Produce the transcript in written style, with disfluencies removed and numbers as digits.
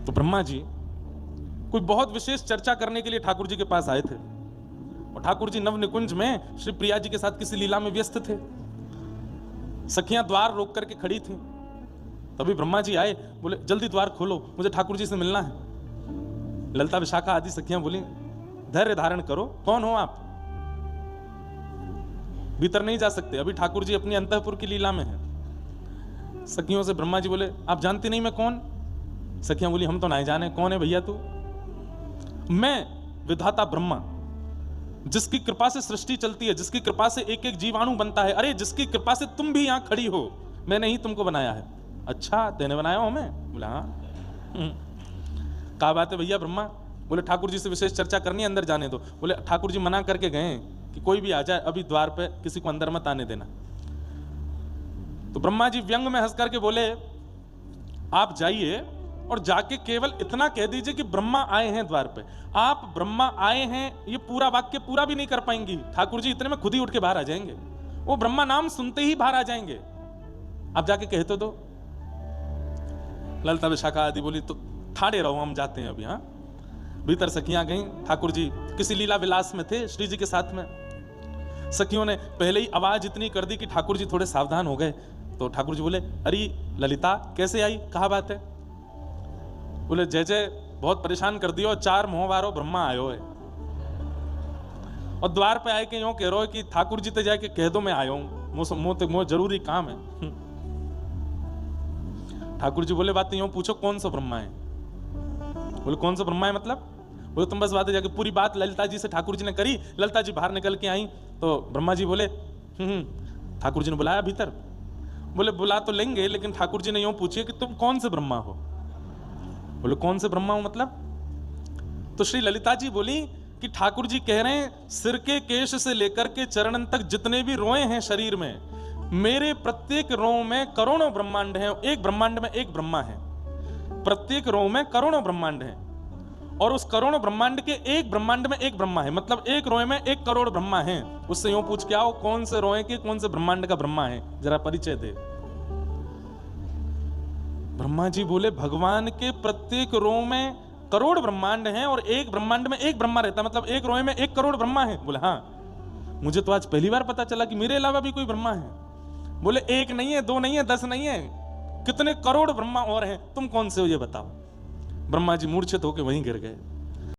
तो ब्रह्मा जी कोई बहुत विशेष चर्चा करने के लिए ठाकुर जी के पास आए थे, और ठाकुर जी नव निकुंज में श्री प्रिया जी के साथ किसी लीला में व्यस्त थे। सखियां द्वार रोक करके खड़ी थी। तभी ब्रह्मा जी आए, बोले जल्दी द्वार खोलो, मुझे ठाकुर जी से मिलना है। ललिता विशाखा आदि सखियां बोली धैर्य धारण करो, कौन हो आप, भीतर नहीं जा सकते, अभी ठाकुर जी अपनी अंतःपुर की लीला में है। सखियों से ब्रह्मा जी बोले आप जानती नहीं मैं कौन? सखियां बोली हम तो नहीं जाने, कौन है भैया तू? मैं विधाता ब्रह्मा, जिसकी कृपा से सृष्टि चलती है, जिसकी कृपा से एक एक जीवाणु बनता है, अरे जिसकी कृपा से तुम भी यहां खड़ी हो, मैंने ही तुमको बनाया है। अच्छा तेने बनाया हो? मैं बोला हाँ। कहा बात है भैया ब्रह्मा? बोले ठाकुर जी से विशेष चर्चा करनी है, अंदर जाने दो। बोले ठाकुर जी मना करके गए कि कोई भी आ जाए, अभी द्वार पे किसी को अंदर मत आने देना। तो ब्रह्मा जी व्यंग में हंस करके बोले आप जाइए और जाके केवल इतना कह दीजिए कि ब्रह्मा आए हैं द्वार पे। आप ब्रह्मा आए हैं ये पूरा वाक्य पूरा भी नहीं कर पाएंगी, ठाकुर जी इतने में खुद ही उठ के बाहर आ जाएंगे, वो ब्रह्मा नाम सुनते ही बाहर आ जाएंगे, आप जाके कह तो दो। ललिता विशाखा आदि बोली तो ठाड़े रहो, हम जाते हैं अभी। हाँ, भीतर सखियां गईं, ठाकुर जी किसी लीला विलास में थे श्री जी के साथ में। सखियों ने पहले ही आवाज इतनी कर दी कि ठाकुर जी थोड़े सावधान हो गए। तो ठाकुर जी बोले अरे ललिता कैसे आई, कहा बात है? बोले जय जय बहुत परेशान कर दियो, 4 मोहवारो ब्रह्मा आयो है, और द्वार पे आए के यूं कह रहे हो कि ठाकुर जी ते जाके कह दो मैं आयो हूं, मो जरूरी काम है। ठाकुर जी बोले बात यूं पूछो कौन सा ब्रह्मा है? बोले कौन सा ब्रह्मा है मतलब? बोले तुम बस बातें जाके पूरी बात ललिता जी से ठाकुर जी ने करी। ललिता जी बाहर निकल के आई तो ब्रह्मा जी बोले ठाकुर जी ने बुलाया भीतर। बोले बुला तो लेंगे, लेकिन ठाकुर जी ने यूं पूछे कि तुम कौन से ब्रह्मा हो? बोले कौन से ब्रह्मा हो मतलब? तो श्री ललिता जी बोली कि ठाकुर जी कह रहे हैं सिर के केश से लेकर के चरणन तक जितने भी रोए हैं शरीर में, मेरे प्रत्येक रों में करोड़ों ब्रह्मांड हैं, एक ब्रह्मांड में एक ब्रह्मा है, प्रत्येक रों में करोड़ों ब्रह्मांड हैं, और उस करोड़ों ब्रह्मांड के एक ब्रह्मांड में एक ब्रह्मा है, मतलब एक रोए में 1 करोड़ ब्रह्मा हैं। उससे यूं पूछ के आओ कौन से रोए के कौन से ब्रह्मांड का ब्रह्मा है, जरा परिचय दे। ब्रह्मा जी बोले भगवान के प्रत्येक रो में करोड़ ब्रह्मांड हैं और एक ब्रह्मांड में एक ब्रह्मा रहता है, मतलब एक रोए में 1 करोड़ ब्रह्मा है। बोले हाँ, मुझे तो आज पहली बार पता चला कि मेरे अलावा भी कोई ब्रह्मा है। बोले 1 नहीं है, 2 नहीं है, 10 नहीं है, कितने करोड़ ब्रह्मा और हैं, तुम कौन से हो ये बताओ। ब्रह्मा जी मूर्छित होकर वहीं गिर गए।